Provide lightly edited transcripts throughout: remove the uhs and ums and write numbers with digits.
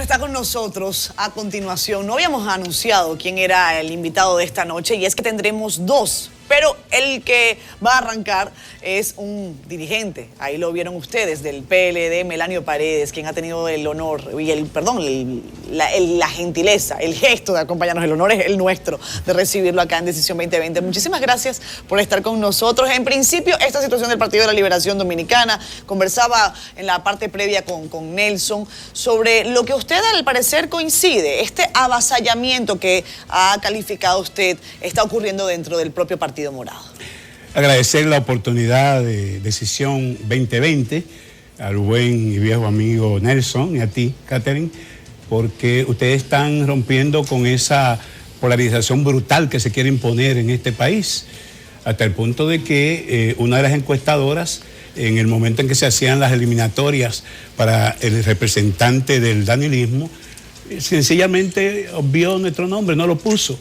está con nosotros a continuación. No habíamos anunciado quién era el invitado de esta noche y es que tendremos dos. Pero el que va a arrancar es un dirigente, ahí lo vieron ustedes, del PLD, Melanio Paredes, quien ha tenido el honor y la gentileza, el gesto de acompañarnos. El honor es el nuestro de recibirlo acá en Decisión 2020. Muchísimas gracias por estar con nosotros. En principio, esta situación del Partido de la Liberación Dominicana, conversaba en la parte previa con Nelson sobre lo que usted al parecer coincide, este avasallamiento que ha calificado usted está ocurriendo dentro del propio Partido Morado. Agradecer la oportunidad de Decisión 2020 al buen y viejo amigo Nelson y a ti, Catherine, porque ustedes están rompiendo con esa polarización brutal que se quiere imponer en este país, hasta el punto de que una de las encuestadoras, en el momento en que se hacían las eliminatorias para el representante del danilismo, sencillamente obvió nuestro nombre, no lo puso.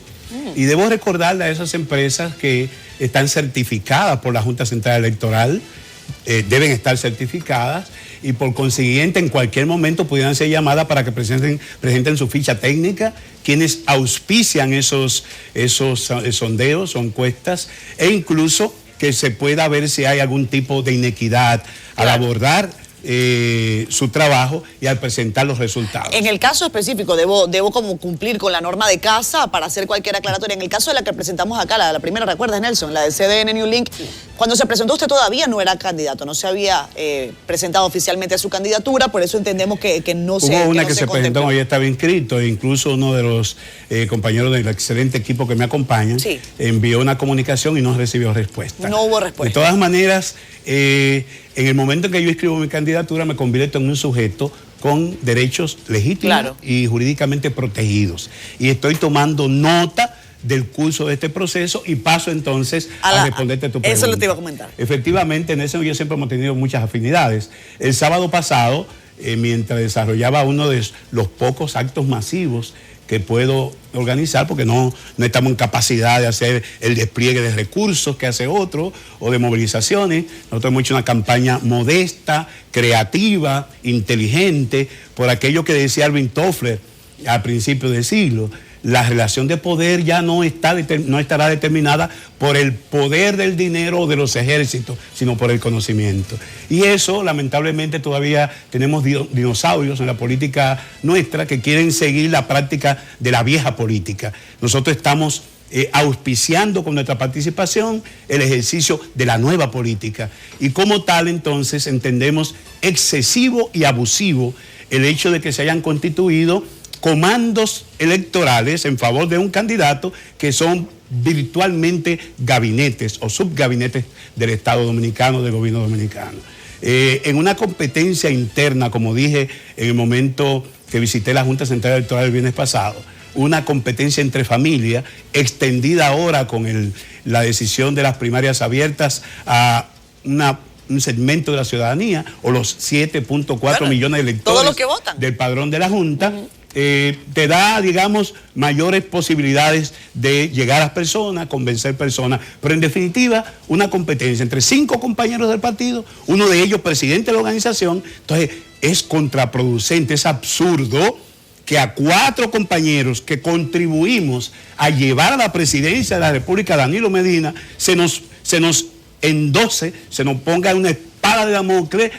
Y debo recordarle a esas empresas que están certificadas por la Junta Central Electoral, deben estar certificadas y por consiguiente en cualquier momento pudieran ser llamadas para que presenten su ficha técnica, quienes auspician esos sondeos o encuestas, e incluso que se pueda ver si hay algún tipo de inequidad al abordar su trabajo y al presentar los resultados. En el caso específico, debo como cumplir con la norma de casa para hacer cualquier aclaratoria. En el caso de la que presentamos acá, la primera, ¿recuerdas, Nelson? La del CDN New Link. Cuando se presentó usted todavía no era candidato, no se había presentado oficialmente su candidatura, por eso entendemos que no se Hubo una que se se presentó, ya estaba inscrito, e incluso uno de los compañeros del excelente equipo que me acompañan envió una comunicación y no recibió respuesta. No hubo respuesta. De todas maneras, en el momento en que yo escribo mi candidatura me convierto en un sujeto con derechos legítimos y jurídicamente protegidos. Y estoy tomando nota del curso de este proceso y paso entonces a responderte a tu pregunta. Eso lo te iba a comentar. Efectivamente, en eso yo siempre hemos tenido muchas afinidades. El sábado pasado, mientras desarrollaba uno de los pocos actos masivos que puedo organizar, porque no estamos en capacidad de hacer el despliegue de recursos que hace otro o de movilizaciones. Nosotros hemos hecho una campaña modesta, creativa, inteligente, por aquello que decía Alvin Toffler a principios del siglo. La relación de poder ya no estará determinada por el poder del dinero o de los ejércitos, sino por el conocimiento. Y eso, lamentablemente, todavía tenemos dinosaurios en la política nuestra que quieren seguir la práctica de la vieja política. Nosotros estamos auspiciando con nuestra participación el ejercicio de la nueva política. Y como tal, entonces, entendemos excesivo y abusivo el hecho de que se hayan constituido comandos electorales en favor de un candidato que son virtualmente gabinetes o subgabinetes del Estado Dominicano, del gobierno dominicano. En una competencia interna, como dije en el momento que visité la Junta Central Electoral el viernes pasado, una competencia entre familias, extendida ahora con la decisión de las primarias abiertas a un segmento de la ciudadanía, o los 7.4 millones de electores todos los que votan del padrón de la Junta, te da, digamos, mayores posibilidades de llegar a las personas, convencer personas, pero en definitiva una competencia entre 5 compañeros del partido, uno de ellos presidente de la organización. Entonces es contraproducente, es absurdo que a 4 compañeros que contribuimos a llevar a la presidencia de la República, Danilo Medina, se nos endose, se nos ponga una espada de Damocles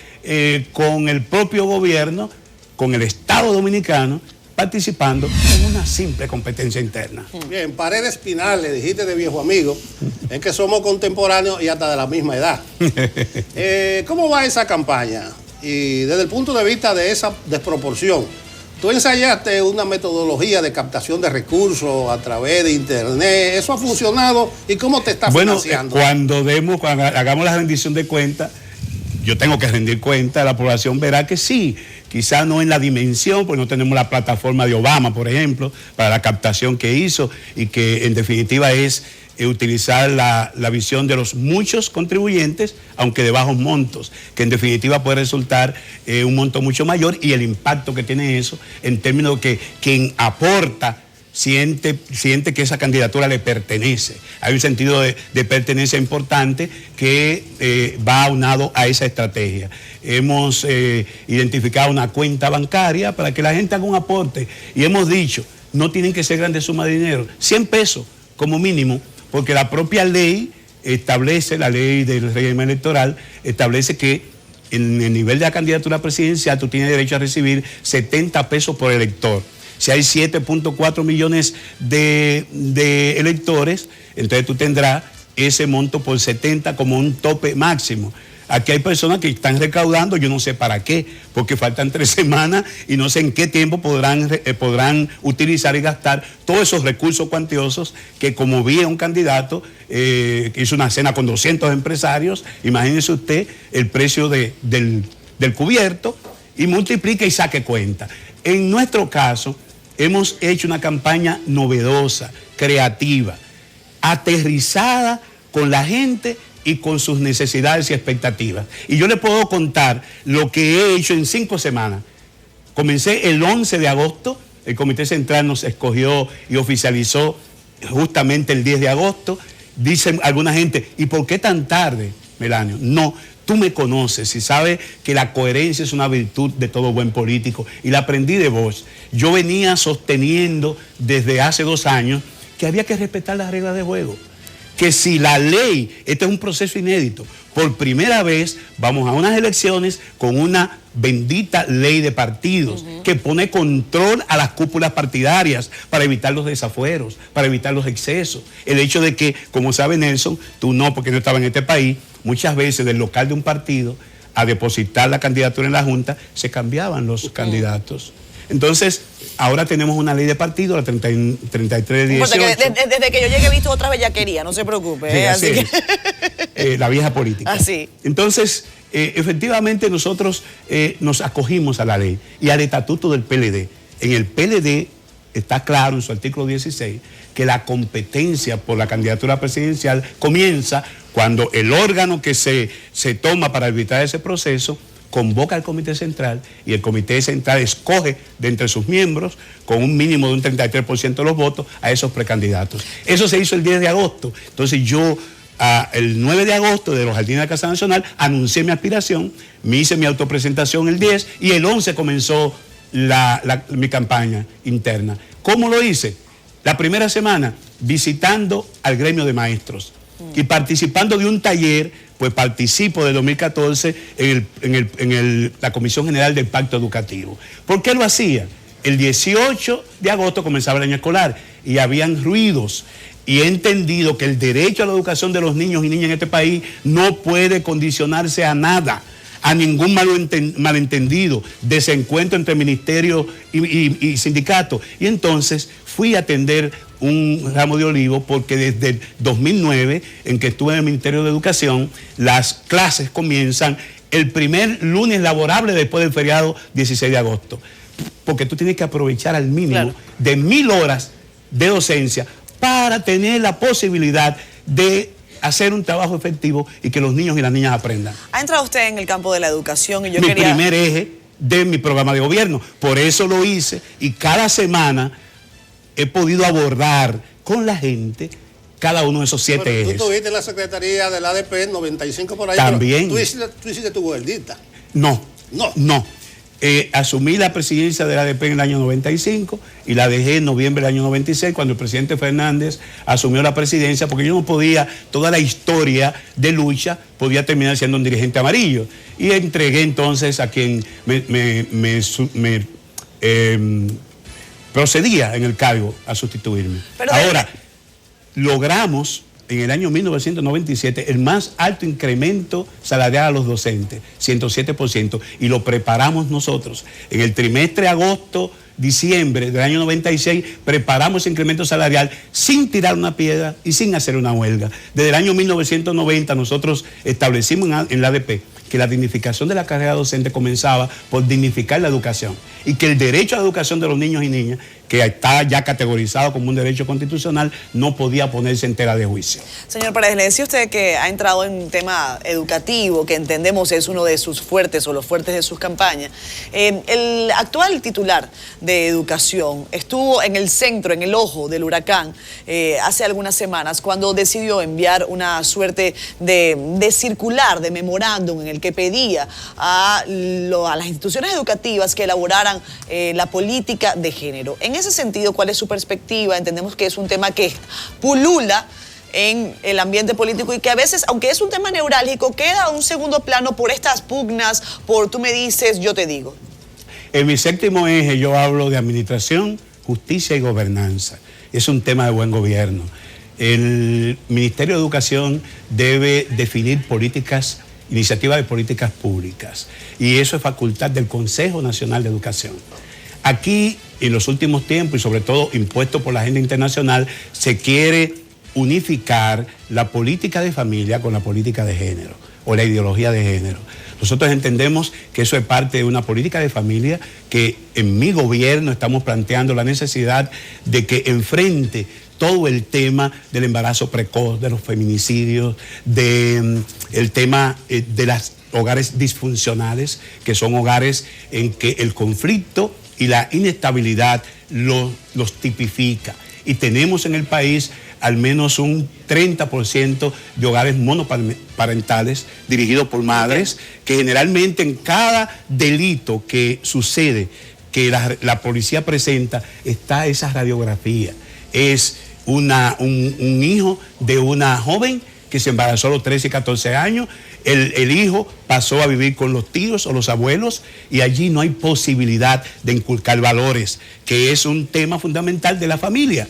con el propio gobierno, con el Estado Dominicano, participando en una simple competencia interna. Bien, Paredes Espinal, le dijiste de viejo amigo, es que somos contemporáneos y hasta de la misma edad. ¿Cómo va esa campaña? Y desde el punto de vista de esa desproporción, tú ensayaste una metodología de captación de recursos a través de internet, ¿eso ha funcionado? ¿Y cómo te está financiando? Cuando hagamos la rendición de cuentas, yo tengo que rendir cuenta, la población verá que sí, quizás no en la dimensión, porque no tenemos la plataforma de Obama, por ejemplo, para la captación que hizo, y que en definitiva es utilizar la visión de los muchos contribuyentes, aunque de bajos montos, que en definitiva puede resultar un monto mucho mayor, y el impacto que tiene eso en términos de que quien aporta siente que esa candidatura le pertenece. Hay un sentido de pertenencia importante que va aunado a esa estrategia. Hemos identificado una cuenta bancaria para que la gente haga un aporte y hemos dicho, no tienen que ser grandes sumas de dinero, 100 pesos como mínimo, porque la propia ley establece, la ley del régimen electoral, establece que en el nivel de la candidatura presidencial tú tienes derecho a recibir 70 pesos por elector. Si hay 7.4 millones de electores, entonces tú tendrás ese monto por 70 como un tope máximo. Aquí hay personas que están recaudando, yo no sé para qué, porque faltan 3 semanas y no sé en qué tiempo podrán utilizar y gastar todos esos recursos cuantiosos que, como vi a un candidato que hizo una cena con 200 empresarios, imagínese usted el precio del cubierto y multiplique y saque cuenta. En nuestro caso, hemos hecho una campaña novedosa, creativa, aterrizada con la gente y con sus necesidades y expectativas. Y yo le puedo contar lo que he hecho en 5 semanas. Comencé el 11 de agosto, el Comité Central nos escogió y oficializó justamente el 10 de agosto. Dicen alguna gente, ¿y por qué tan tarde, Melanio? No, tú me conoces y sabes que la coherencia es una virtud de todo buen político y la aprendí de vos. Yo venía sosteniendo desde hace 2 años que había que respetar las reglas de juego. Que si la ley, este es un proceso inédito, por primera vez vamos a unas elecciones con una bendita ley de partidos que pone control a las cúpulas partidarias para evitar los desafueros, para evitar los excesos. El hecho de que, como sabe Nelson, tú no, porque no estaba en este país, muchas veces del local de un partido a depositar la candidatura en la Junta, se cambiaban los candidatos. Entonces, ahora tenemos una ley de partido, la 3318. Desde que yo llegué he visto otra bellaquería, no se preocupe. Sí, así que... la vieja política. Así. Entonces, efectivamente nosotros nos acogimos a la ley y al estatuto del PLD. En el PLD está claro en su artículo 16 que la competencia por la candidatura presidencial comienza cuando el órgano que se toma para arbitrar ese proceso convoca al Comité Central y el Comité Central escoge de entre sus miembros, con un mínimo de un 33% de los votos, a esos precandidatos. Eso se hizo el 10 de agosto. Entonces yo, el 9 de agosto de los Jardines de la Casa Nacional, anuncié mi aspiración, me hice mi autopresentación el 10 y el 11 comenzó mi campaña interna. ¿Cómo lo hice? La primera semana visitando al gremio de maestros y participando de un taller. Pues participo de 2014 en la Comisión General del Pacto Educativo. ¿Por qué lo hacía? El 18 de agosto comenzaba el año escolar y habían ruidos. Y he entendido que el derecho a la educación de los niños y niñas en este país no puede condicionarse a nada, a ningún malentendido, desencuentro entre ministerio y sindicato. Y entonces fui a atender un ramo de olivo porque desde el 2009, en que estuve en el Ministerio de Educación, las clases comienzan el primer lunes laborable después del feriado 16 de agosto. Porque tú tienes que aprovechar al mínimo de 1000 horas de docencia para tener la posibilidad de hacer un trabajo efectivo y que los niños y las niñas aprendan. Ha entrado usted en el campo de la educación y yo primer eje de mi programa de gobierno. Por eso lo hice y cada semana he podido abordar con la gente cada uno de esos 7 ejes. Tú tuviste la secretaría del ADP 95 por ahí. También. Tú hiciste tu gordita. No. Asumí la presidencia de la ADP en el año 95 y la dejé en noviembre del año 96 cuando el presidente Fernández asumió la presidencia, porque yo no podía, toda la historia de lucha podía terminar siendo un dirigente amarillo. Y entregué entonces a quien me procedía en el cargo a sustituirme. Ahora, logramos en el año 1997 el más alto incremento salarial a los docentes, 107%, y lo preparamos nosotros. En el trimestre agosto-diciembre del año 96 preparamos ese incremento salarial sin tirar una piedra y sin hacer una huelga. Desde el año 1990 nosotros establecimos en la ADP que la dignificación de la carrera docente comenzaba por dignificar la educación y que el derecho a la educación de los niños y niñas, que está ya categorizado como un derecho constitucional, no podía ponerse en tela de juicio. Señor Paredes, le decía usted que ha entrado en un tema educativo, que entendemos es uno de sus fuertes o los fuertes de sus campañas. El actual titular de Educación estuvo en el centro, en el ojo del huracán, hace algunas semanas, cuando decidió enviar una suerte de circular, de memorándum, en el que pedía a las instituciones educativas que elaboraran la política de género. En ese sentido, ¿cuál es su perspectiva? Entendemos que es un tema que pulula en el ambiente político y que a veces, aunque es un tema neurálgico, queda a un segundo plano por estas pugnas, por tú me dices, yo te digo. En mi séptimo eje yo hablo de administración, justicia y gobernanza. Es un tema de buen gobierno. El Ministerio de Educación debe definir iniciativas de políticas públicas, y eso es facultad del Consejo Nacional de Educación. Aquí, en los últimos tiempos, y sobre todo impuesto por la agenda internacional, se quiere unificar la política de familia con la política de género o la ideología de género. Nosotros entendemos que eso es parte de una política de familia que en mi gobierno estamos planteando la necesidad de que enfrente todo el tema del embarazo precoz, de los feminicidios, el tema de los hogares disfuncionales, que son hogares en que el conflicto y la inestabilidad los tipifica. Y tenemos en el país al menos un 30% de hogares monoparentales dirigidos por madres, que generalmente en cada delito que sucede, que la policía presenta, está esa radiografía. Es un hijo de una joven que se embarazó a los 13 y 14 años, el hijo pasó a vivir con los tíos o los abuelos y allí no hay posibilidad de inculcar valores, que es un tema fundamental de la familia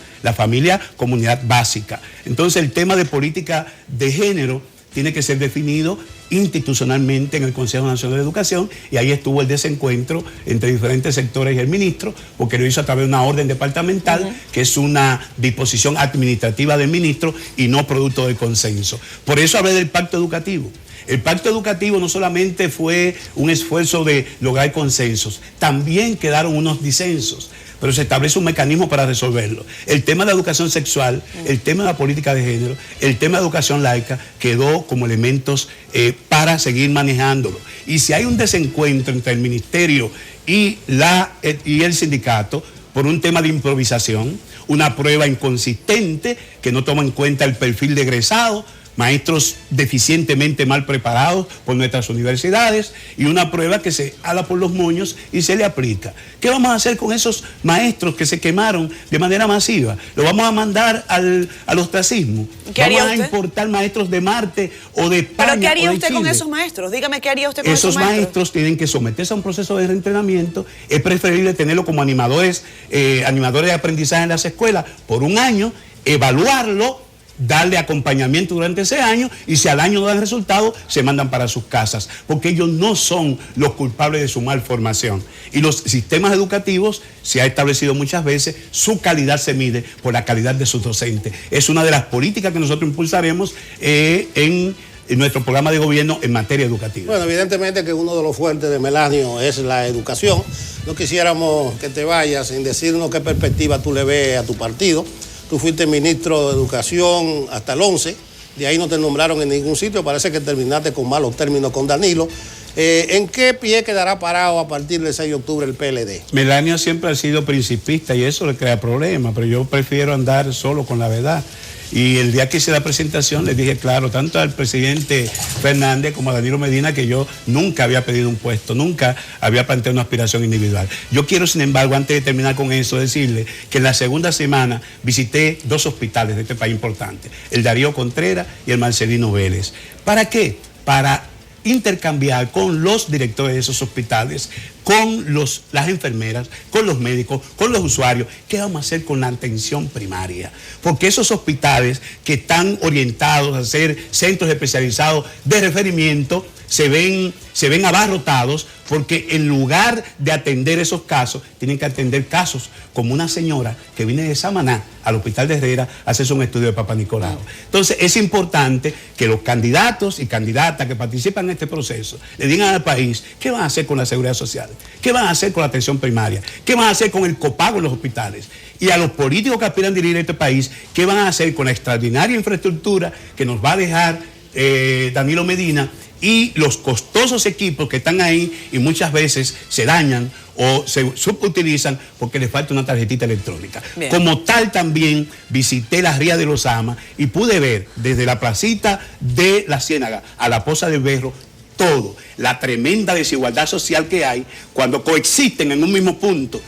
comunidad básica. Entonces el tema de política de género tiene que ser definido institucionalmente en el Consejo Nacional de Educación, y ahí estuvo el desencuentro entre diferentes sectores y el ministro, porque lo hizo a través de una orden departamental, que es una disposición administrativa del ministro y no producto del consenso. Por eso hablé del pacto educativo. El pacto educativo no solamente fue un esfuerzo de lograr consensos, también quedaron unos disensos, pero se establece un mecanismo para resolverlo. El tema de la educación sexual, el tema de la política de género, el tema de educación laica quedó como elementos para seguir manejándolo. Y si hay un desencuentro entre el ministerio y el sindicato por un tema de improvisación, una prueba inconsistente que no toma en cuenta el perfil de egresado, maestros deficientemente mal preparados por nuestras universidades, y una prueba que se ala por los moños y se le aplica. ¿Qué vamos a hacer con esos maestros que se quemaron de manera masiva? ¿Lo vamos a mandar al ostracismo? ¿Vamos a importar maestros de Marte o de España? ¿Pero qué haría usted con esos maestros? Dígame, ¿qué haría usted con esos maestros? Esos maestros tienen que someterse a un proceso de reentrenamiento. Es preferible tenerlo como animadores de aprendizaje en las escuelas por un año, evaluarlo, darle acompañamiento durante ese año, y si al año no dan resultado, se mandan para sus casas, porque ellos no son los culpables de su malformación. Y los sistemas educativos, se ha establecido muchas veces, su calidad se mide por la calidad de sus docentes. Es una de las políticas que nosotros impulsaremos en nuestro programa de gobierno en materia educativa. Bueno, evidentemente que uno de los fuertes de Melanio es la educación. No quisiéramos que te vayas sin decirnos qué perspectiva tú le ves a tu partido. Tú fuiste ministro de Educación hasta el 11, de ahí no te nombraron en ningún sitio, parece que terminaste con malos términos con Danilo. ¿En qué pie quedará parado a partir del 6 de octubre el PLD? Melanio siempre ha sido principista y eso le crea problemas, pero yo prefiero andar solo con la verdad. Y el día que hice la presentación les dije claro, tanto al presidente Fernández como a Danilo Medina, que yo nunca había pedido un puesto, nunca había planteado una aspiración individual. Yo quiero, sin embargo, antes de terminar con eso, decirle que en la segunda semana visité 2 hospitales de este país importantes, el Darío Contreras y el Marcelino Vélez. ¿Para qué? Para intercambiar con los directores de esos hospitales, con las enfermeras, con los médicos, con los usuarios, qué vamos a hacer con la atención primaria. Porque esos hospitales que están orientados a ser centros especializados de referimiento se ven abarrotados porque en lugar de atender esos casos, tienen que atender casos como una señora que viene de Samaná al hospital de Herrera a hacerse un estudio de Papa Nicolau. Entonces es importante que los candidatos y candidatas que participan en este proceso le digan al país qué van a hacer con la seguridad social, qué van a hacer con la atención primaria, qué van a hacer con el copago en los hospitales, y a los políticos que aspiran a dirigir este país, qué van a hacer con la extraordinaria infraestructura que nos va a dejar Danilo Medina y los costosos equipos que están ahí y muchas veces se dañan o se subutilizan porque les falta una tarjetita electrónica. Bien. Como tal, también visité la Ría de los Amas y pude ver desde la placita de la Ciénaga a la Poza del Berro todo, la tremenda desigualdad social que hay cuando coexisten en un mismo punto,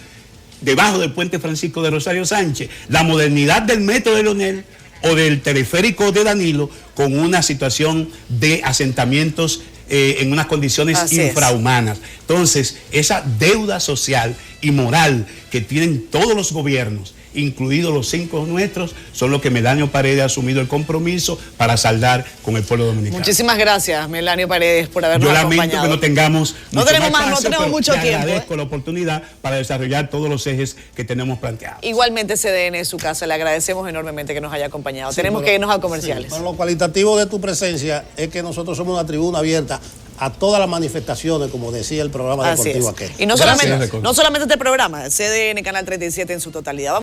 debajo del puente Francisco de Rosario Sánchez, la modernidad del metro de Leonel o del teleférico de Danilo con una situación de asentamientos en unas condiciones infrahumanas. Entonces, esa deuda social y moral que tienen todos los gobiernos, incluidos los 5 nuestros, son los que Melanio Paredes ha asumido el compromiso para saldar con el pueblo dominicano. Muchísimas gracias, Melanio Paredes, por habernos acompañado. Yo lamento que no tengamos no tenemos mucho tiempo. Agradezco la oportunidad para desarrollar todos los ejes que tenemos planteados. Igualmente CDN es su casa, le agradecemos enormemente que nos haya acompañado. Tenemos que irnos a comerciales. Pero lo cualitativo de tu presencia es que nosotros somos una tribuna abierta a todas las manifestaciones, como decía el programa deportivo aquel. Y no solamente este programa, CDN Canal 37 en su totalidad.